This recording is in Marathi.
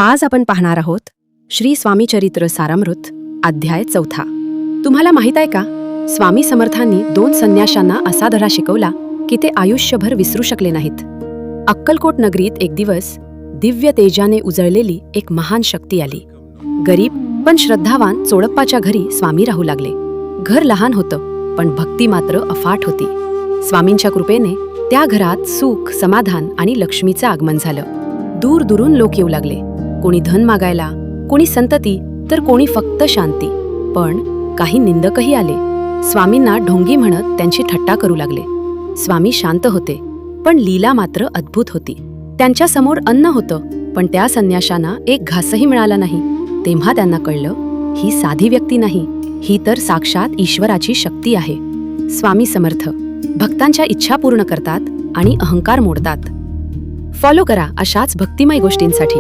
आज आपण पाहणार आहोत श्री स्वामी चरित्र सारामृत अध्याय 4. तुम्हाला माहित आहे का, स्वामी समर्थांनी 2 संन्याशांना असा धडा शिकवला की ते आयुष्यभर विसरू शकले नाहीत. अक्कलकोट नगरीत एक दिवस दिव्य तेजाने उजळलेली एक महान शक्ती आली. गरीब पण श्रद्धावान चोळप्पाच्या घरी स्वामी राहू लागले. घर लहान होतं, पण भक्ती मात्र अफाट होती. स्वामींच्या कृपेने त्या घरात सुख, समाधान आणि लक्ष्मीचं आगमन झालं. दूर दूरून लोक येऊ लागले. कोणी धन मागायला, कोणी संतती, तर कोणी फक्त शांती. पण काही निंदकही आले. स्वामींना ढोंगी म्हणत त्यांची थट्टा करू लागले. स्वामी शांत होते, पण लीला मात्र अद्भुत होती. त्यांच्या समोर अन्न होतं, पण त्या संन्याशांना एक घासही मिळाला नाही. तेव्हा त्यांना कळलं, ही साधी व्यक्ती नाही, ही तर साक्षात ईश्वराची शक्ती आहे. स्वामी समर्थ भक्तांच्या इच्छा पूर्ण करतात आणि अहंकार मोडतात. फॉलो करा अशाच भक्तिमय गोष्टींसाठी.